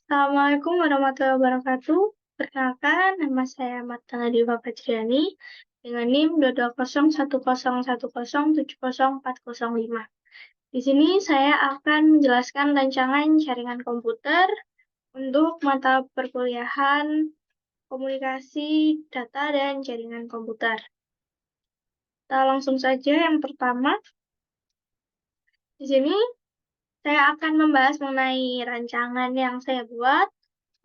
Assalamualaikum warahmatullahi wabarakatuh. Perkenalkan, nama saya Marta Nadifa Fajriani dengan NIM 2201010704005. Di sini saya akan menjelaskan rancangan jaringan komputer untuk mata perkuliahan komunikasi, data, dan jaringan komputer. Kita langsung saja yang pertama. Di sini saya akan membahas mengenai rancangan yang saya buat,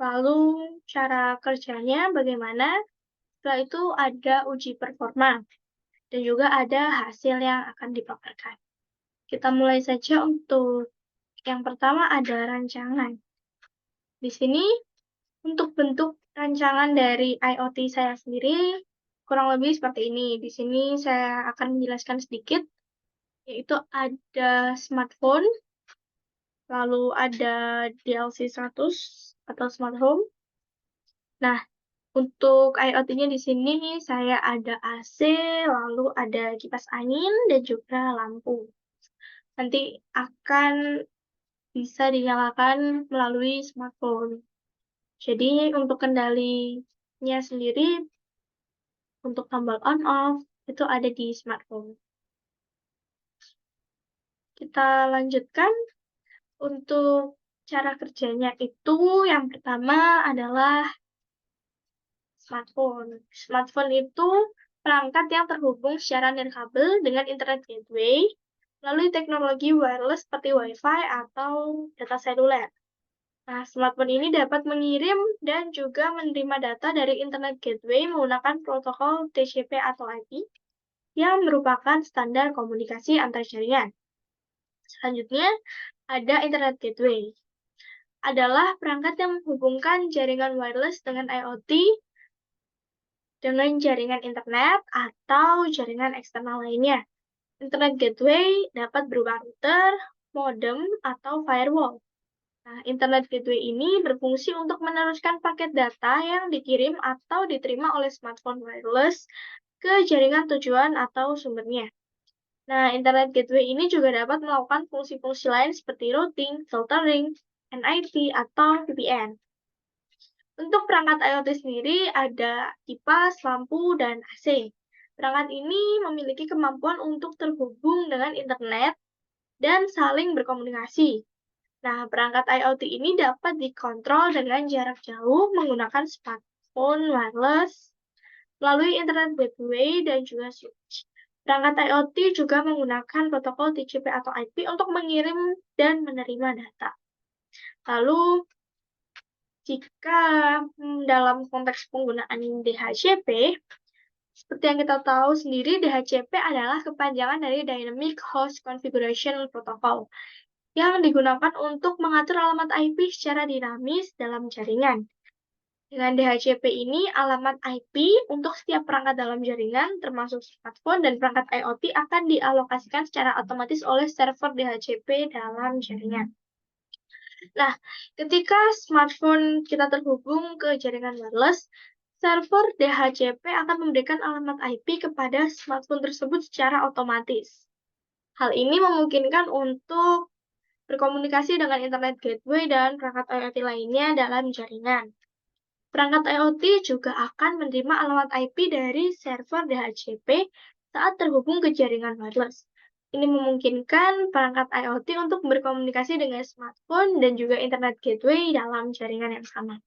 lalu cara kerjanya bagaimana. Setelah itu ada uji performa, dan juga ada hasil yang akan dipaparkan. Kita mulai saja untuk yang pertama ada rancangan. Di sini untuk bentuk rancangan dari IoT saya sendiri kurang lebih seperti ini. Di sini saya akan menjelaskan sedikit, yaitu ada smartphone, lalu ada DLC 100 atau smart home. Nah, untuk IoT-nya di sini saya ada AC, lalu ada kipas angin dan juga lampu. Nanti akan bisa dinyalakan melalui smartphone. Jadi untuk kendalinya sendiri untuk tombol on off itu ada di smartphone. Kita lanjutkan untuk cara kerjanya itu yang pertama adalah smartphone. Smartphone itu perangkat yang terhubung secara nirkabel dengan internet gateway melalui teknologi wireless seperti Wi-Fi atau data seluler. Nah, smartphone ini dapat mengirim dan juga menerima data dari internet gateway menggunakan protokol TCP atau IP yang merupakan standar komunikasi antar jaringan. Selanjutnya, ada internet gateway. Adalah perangkat yang menghubungkan jaringan wireless dengan IoT dengan jaringan internet atau jaringan eksternal lainnya. Internet gateway dapat berupa router, modem, atau firewall. Nah, internet gateway ini berfungsi untuk meneruskan paket data yang dikirim atau diterima oleh smartphone wireless ke jaringan tujuan atau sumbernya. Nah, internet gateway ini juga dapat melakukan fungsi-fungsi lain seperti routing, filtering, NIP, atau VPN. Untuk perangkat IoT sendiri ada kipas, lampu, dan AC. Perangkat ini memiliki kemampuan untuk terhubung dengan internet dan saling berkomunikasi. Nah, perangkat IoT ini dapat dikontrol dengan jarak jauh menggunakan smartphone wireless melalui internet gateway dan juga switch. Perangkat IoT juga menggunakan protokol TCP atau IP untuk mengirim dan menerima data. Lalu, jika dalam konteks penggunaan DHCP, seperti yang kita tahu sendiri, DHCP adalah kepanjangan dari Dynamic Host Configuration Protocol yang digunakan untuk mengatur alamat IP secara dinamis dalam jaringan. Dengan DHCP ini, alamat IP untuk setiap perangkat dalam jaringan, termasuk smartphone dan perangkat IoT, akan dialokasikan secara otomatis oleh server DHCP dalam jaringan. Nah, ketika smartphone kita terhubung ke jaringan wireless, server DHCP akan memberikan alamat IP kepada smartphone tersebut secara otomatis. Hal ini memungkinkan untuk berkomunikasi dengan internet gateway dan perangkat IoT lainnya dalam jaringan. Perangkat IoT juga akan menerima alamat IP dari server DHCP saat terhubung ke jaringan wireless. Ini memungkinkan perangkat IoT untuk berkomunikasi dengan smartphone dan juga internet gateway dalam jaringan yang sama.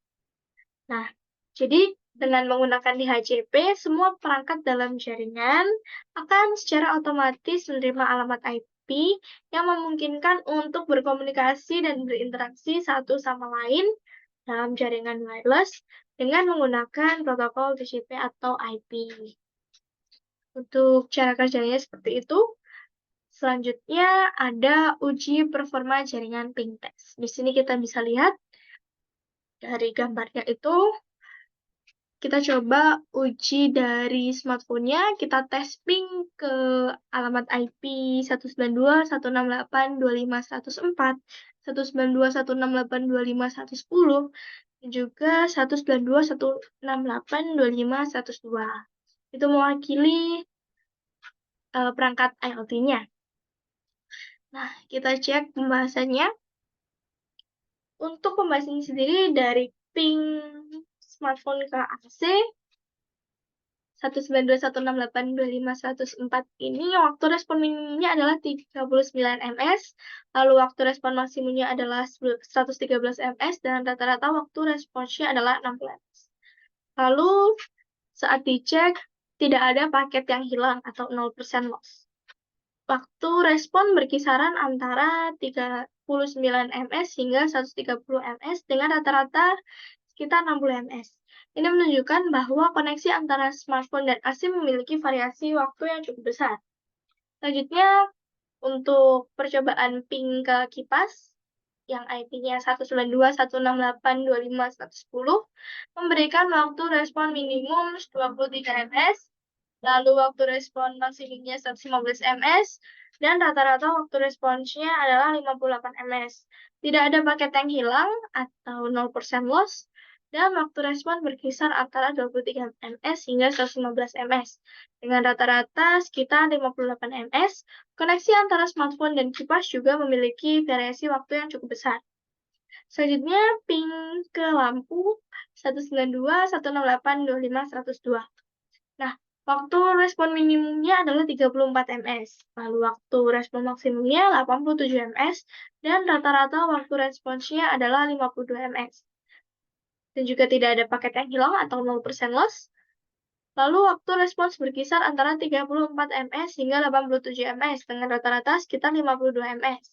Nah, jadi dengan menggunakan DHCP, semua perangkat dalam jaringan akan secara otomatis menerima alamat IP yang memungkinkan untuk berkomunikasi dan berinteraksi satu sama lain dalam jaringan wireless dengan menggunakan protokol TCP atau IP. Untuk cara kerjanya seperti itu. Selanjutnya ada uji performa jaringan ping test. Di sini kita bisa lihat dari gambarnya itu, kita coba uji dari smartphone-nya, kita tes ping ke alamat IP 192.168.25.104, 192.168.25.110, dan juga 192.168.25.102. Itu mewakili perangkat IoT-nya. Nah, kita cek pembahasannya. Untuk pembahasannya sendiri dari ping smartphone ke AC 192.168.25.104 ini waktu respon minimumnya adalah 39 ms, lalu waktu respon maksimumnya adalah 113 ms, dan rata-rata waktu responsnya adalah 60 ms. Lalu saat dicek, tidak ada paket yang hilang atau 0% loss. Waktu respon berkisaran antara 39 ms hingga 130 ms dengan rata-rata sekitar 60 ms. Ini menunjukkan bahwa koneksi antara smartphone dan AC memiliki variasi waktu yang cukup besar. Selanjutnya, untuk percobaan ping ke kipas, yang IP-nya 192.168.25.110, memberikan waktu respon minimum 23 ms, lalu waktu respon maksimumnya 115 ms, dan rata-rata waktu responsnya adalah 58 ms. Tidak ada paket yang hilang atau 0% loss, dan waktu respon berkisar antara 23 ms hingga 115 ms. Dengan rata-rata sekitar 58 ms, koneksi antara smartphone dan kipas juga memiliki variasi waktu yang cukup besar. Selanjutnya, ping ke lampu 192.168.25.102. Nah, waktu respon minimumnya adalah 34 ms, lalu waktu respon maksimumnya 87 ms, dan rata-rata waktu responsnya adalah 52 ms. Dan juga tidak ada paket yang hilang atau 0% loss. Lalu waktu respons berkisar antara 34 ms hingga 87 ms, dengan rata-rata sekitar 52 ms.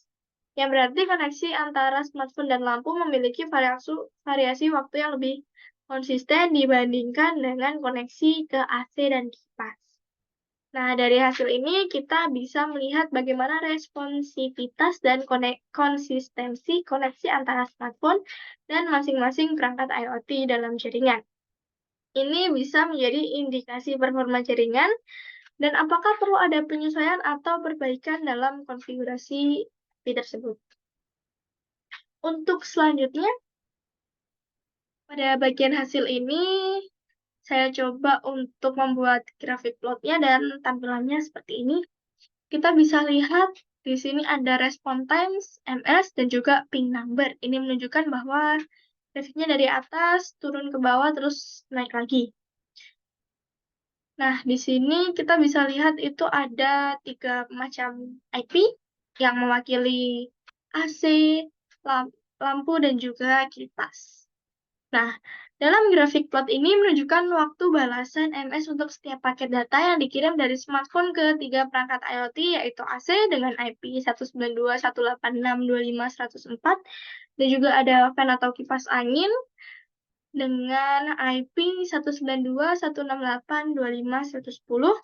Yang berarti koneksi antara smartphone dan lampu memiliki variasi waktu yang lebih konsisten dibandingkan dengan koneksi ke AC dan kipas. Nah, dari hasil ini kita bisa melihat bagaimana responsivitas dan konsistensi koneksi antara smartphone dan masing-masing perangkat IoT dalam jaringan. Ini bisa menjadi indikasi performa jaringan dan apakah perlu ada penyesuaian atau perbaikan dalam konfigurasi IP tersebut. Untuk selanjutnya, pada bagian hasil ini, saya coba untuk membuat grafik plotnya dan tampilannya seperti ini. Kita bisa lihat di sini ada response times, ms, dan juga ping number. Ini menunjukkan bahwa grafiknya dari atas turun ke bawah terus naik lagi. Nah, di sini kita bisa lihat itu ada 3 macam IP yang mewakili AC, lampu, dan juga kipas. Nah, dalam grafik plot ini menunjukkan waktu balasan ms untuk setiap paket data yang dikirim dari smartphone ke 3 perangkat IoT, yaitu AC dengan IP 192.168.625.104, dan juga ada fan atau kipas angin dengan IP 192.168.25.110,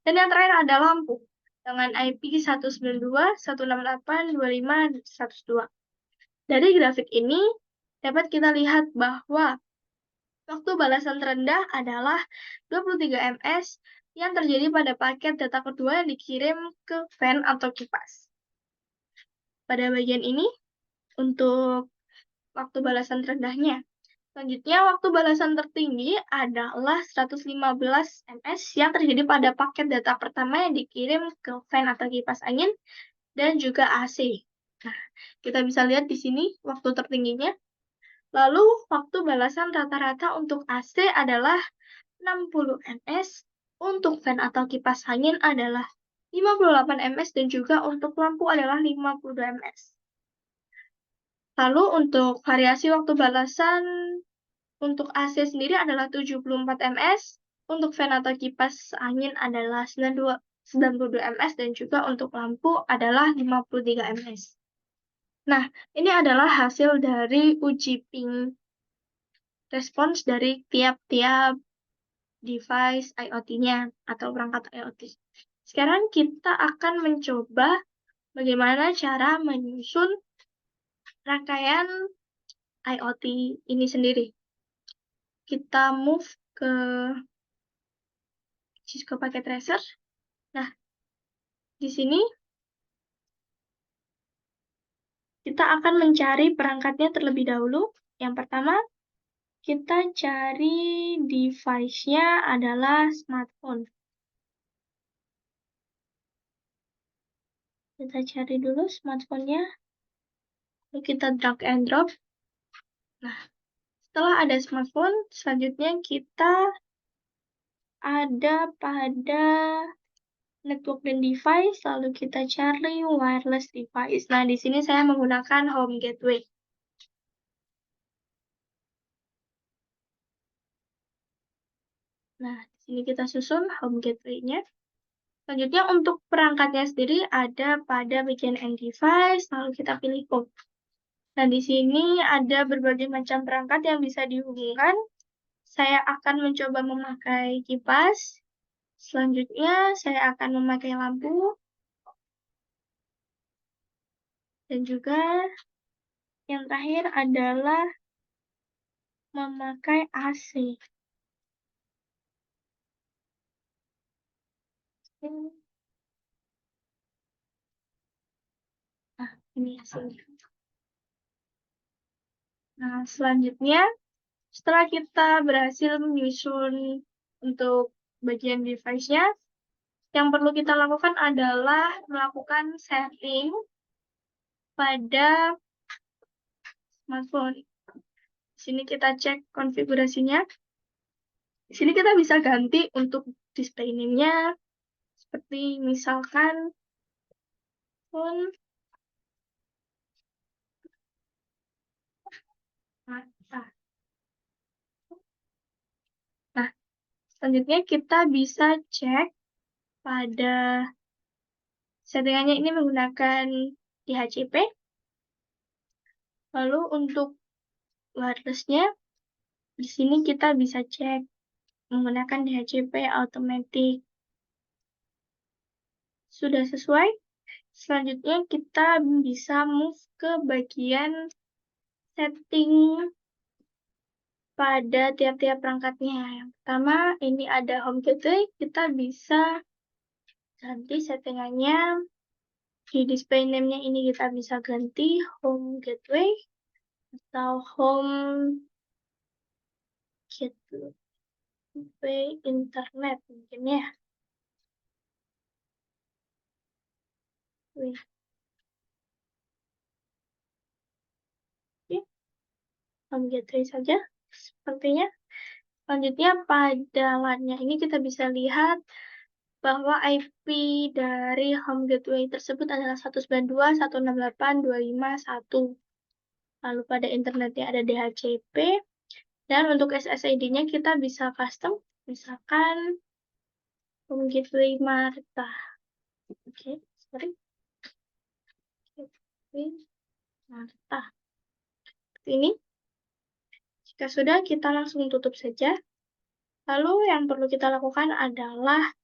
dan yang terakhir ada lampu dengan IP 192.168.25.102. Dari grafik ini dapat kita lihat bahwa waktu balasan terendah adalah 23 ms yang terjadi pada paket data kedua yang dikirim ke fan atau kipas. Pada bagian ini, untuk waktu balasan terendahnya. Selanjutnya, waktu balasan tertinggi adalah 115 ms yang terjadi pada paket data pertama yang dikirim ke fan atau kipas angin dan juga AC. Nah, kita bisa lihat di sini waktu tertingginya. Lalu, waktu balasan rata-rata untuk AC adalah 60 ms, untuk fan atau kipas angin adalah 58 ms, dan juga untuk lampu adalah 52 ms. Lalu, untuk variasi waktu balasan untuk AC sendiri adalah 74 ms, untuk fan atau kipas angin adalah 92 ms, dan juga untuk lampu adalah 53 ms. Nah, ini adalah hasil dari uji ping respons dari tiap-tiap device IoT-nya atau perangkat IoT. Sekarang kita akan mencoba bagaimana cara menyusun rangkaian IoT ini sendiri. Kita move ke Cisco Packet Tracer. Nah, di sini kita akan mencari perangkatnya terlebih dahulu. Yang pertama, kita cari device-nya adalah smartphone. Kita cari dulu smartphone-nya, lalu kita drag and drop. Nah, setelah ada smartphone, selanjutnya kita ada pada network dan device, lalu kita cari wireless device. Nah, di sini saya menggunakan home gateway. Nah, di sini kita susun home gateway-nya. Selanjutnya untuk perangkatnya sendiri ada pada bagian end device, lalu kita pilih home. Nah, di sini ada berbagai macam perangkat yang bisa dihubungkan. Saya akan mencoba memakai kipas. Selanjutnya, saya akan memakai lampu. Dan juga yang terakhir adalah memakai AC. Nah, ini hasilnya. Nah, selanjutnya, setelah kita berhasil menyusun untuk bagian device-nya, yang perlu kita lakukan adalah melakukan setting pada smartphone. Di sini kita cek konfigurasinya. Di sini kita bisa ganti untuk display name-nya, seperti misalkan phone mata. Nah, selanjutnya kita bisa cek pada settingannya ini menggunakan DHCP. Lalu untuk wireless-nya, di sini kita bisa cek menggunakan DHCP automatic. Sudah sesuai? Selanjutnya kita bisa move ke bagian setting pada tiap-tiap perangkatnya. Yang pertama, ini ada home gateway, kita bisa ganti settingannya. Di display name-nya ini kita bisa ganti home gateway atau home gateway internet mungkin ya. Oke, home gateway saja sepertinya. Selanjutnya pada LAN-nya ini kita bisa lihat bahwa IP dari home gateway tersebut adalah 192.168.251. Lalu pada internetnya ada DHCP. Dan untuk SSID-nya kita bisa custom. Misalkan home gateway Marta. Oke, sorry. Gateway Marta. Seperti ini. Jika sudah, kita langsung tutup saja. Lalu yang perlu kita lakukan adalah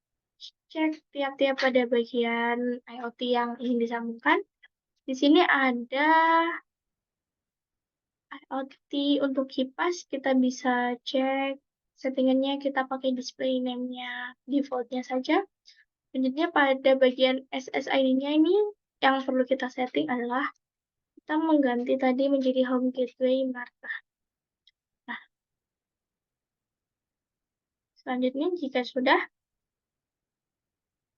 cek tiap-tiap pada bagian IoT yang ingin disambungkan. Di sini ada IoT untuk kipas, kita bisa cek settingannya, kita pakai display name-nya default-nya saja. Selanjutnya pada bagian SSID-nya ini, yang perlu kita setting adalah kita mengganti tadi menjadi home gateway Marta. Nah, selanjutnya jika sudah,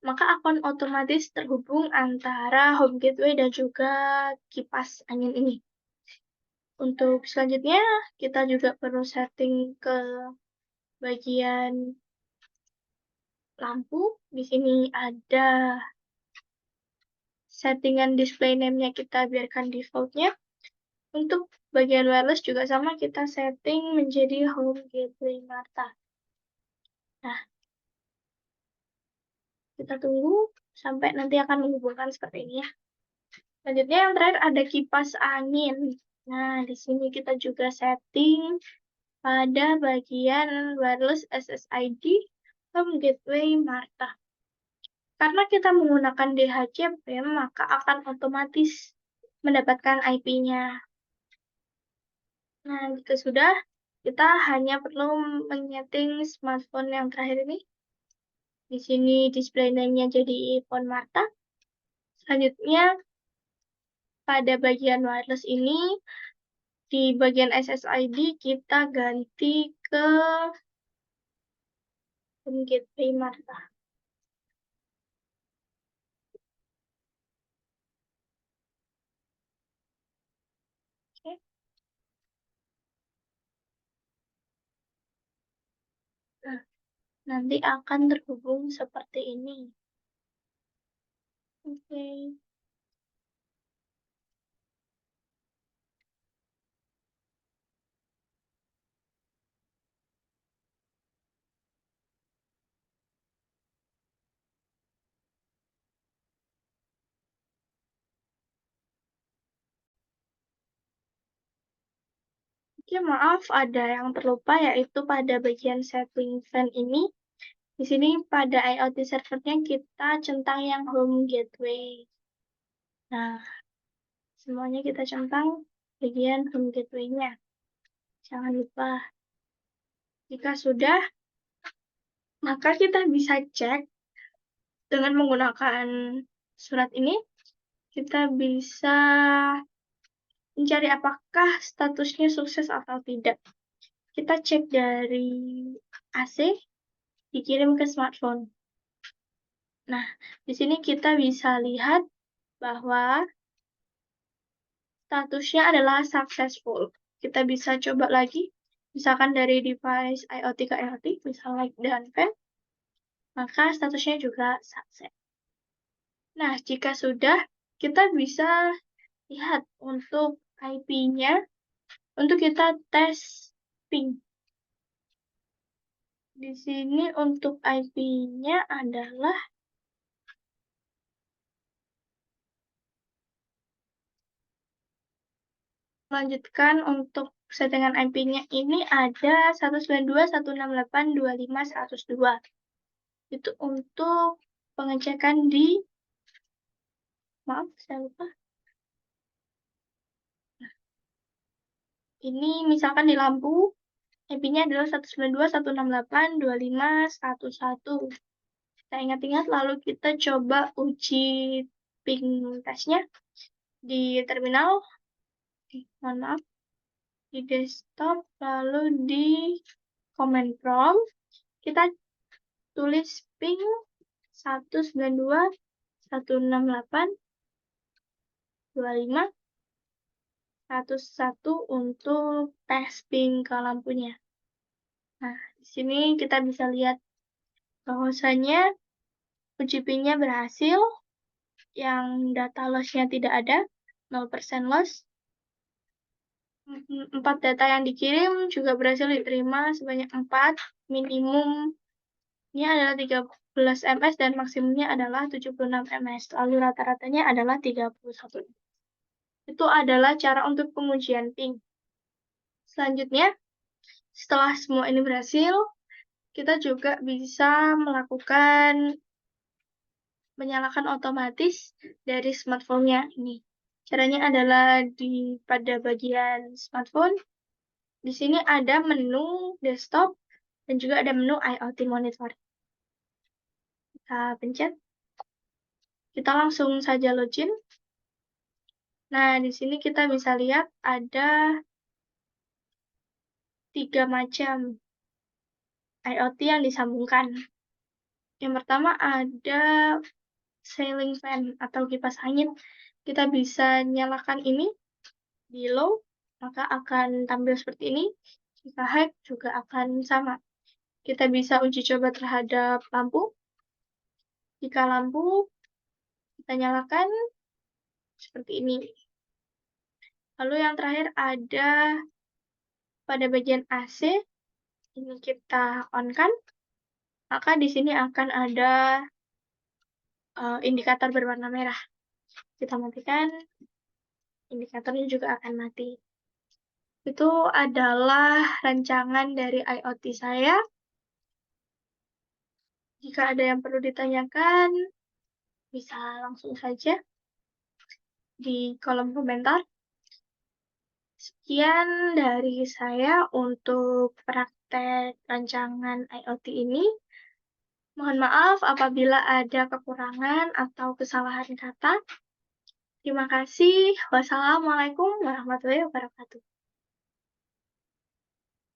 maka akan otomatis terhubung antara home gateway dan juga kipas angin ini. Untuk selanjutnya, kita juga perlu setting ke bagian lampu. Di sini ada settingan display name-nya, kita biarkan default-nya. Untuk bagian wireless juga sama, kita setting menjadi home gateway Marta. Nah, kita tunggu sampai nanti akan menghubungkan seperti ini ya. Selanjutnya yang terakhir ada kipas angin. Nah, di sini kita juga setting pada bagian wireless SSID home gateway Marta. Karena kita menggunakan DHCP, maka akan otomatis mendapatkan IP-nya. Nah, jika sudah, kita hanya perlu menyeting smartphone yang terakhir ini. Di sini display name-nya jadi phone Marta. Selanjutnya, pada bagian wireless ini, di bagian SSID kita ganti ke home gateway Marta. Oke. nanti akan terhubung seperti ini. Oke. Oke, maaf ada yang terlupa yaitu pada bagian setting fan ini. Di sini pada IoT servernya kita centang yang home gateway. Nah, semuanya kita centang bagian home gateway-nya. Jangan lupa. Jika sudah, maka kita bisa cek dengan menggunakan surat ini. Kita bisa mencari apakah statusnya sukses atau tidak. Kita cek dari AC dikirim ke smartphone. Nah, di sini kita bisa lihat bahwa statusnya adalah successful. Kita bisa coba lagi, misalkan dari device IoT ke IoT, misalnya like dan fan, maka statusnya juga sukses. Nah, jika sudah, kita bisa lihat untuk IP-nya, untuk kita tes ping. Di sini untuk IP-nya adalah lanjutkan untuk settingan IP-nya ini ada 192.168.25.102. Itu untuk pengecekan di, maaf saya lupa. Ini misalkan di lampu, IP-nya adalah 192.168.25.101. Kita ingat-ingat lalu kita coba uji ping testnya di terminal, mohon maaf, di desktop, lalu di command prompt, kita tulis ping 192.168.25.101 untuk tes ping ke lampunya. Nah, di sini kita bisa lihat bahwasanya uji pingnya berhasil, yang data loss-nya tidak ada, 0% loss. 4 data yang dikirim juga berhasil diterima sebanyak 4, minimumnya adalah 13 ms dan maksimumnya adalah 76 ms, lalu rata-ratanya adalah 31. Itu adalah cara untuk pengujian ping. Selanjutnya, setelah semua ini berhasil, kita juga bisa menyalakan otomatis dari smartphone-nya ini. Caranya adalah pada bagian smartphone. Di sini ada menu desktop dan juga ada menu IoT monitor. Kita pencet. Kita langsung saja login. Nah, di sini kita bisa lihat ada 3 macam IoT yang disambungkan. Yang pertama ada ceiling fan atau kipas angin. Kita bisa nyalakan ini di low, maka akan tampil seperti ini. Jika high juga akan sama. Kita bisa uji coba terhadap lampu. Jika lampu kita nyalakan seperti ini. Lalu yang terakhir ada pada bagian AC, ini kita on-kan, maka di sini akan ada indikator berwarna merah. Kita matikan, indikatornya juga akan mati. Itu adalah rancangan dari IoT saya. Jika ada yang perlu ditanyakan, bisa langsung saja di kolom komentar. Sekian dari saya untuk praktek rancangan IoT ini. Mohon maaf apabila ada kekurangan atau kesalahan kata. Terima kasih. Wassalamualaikum warahmatullahi wabarakatuh.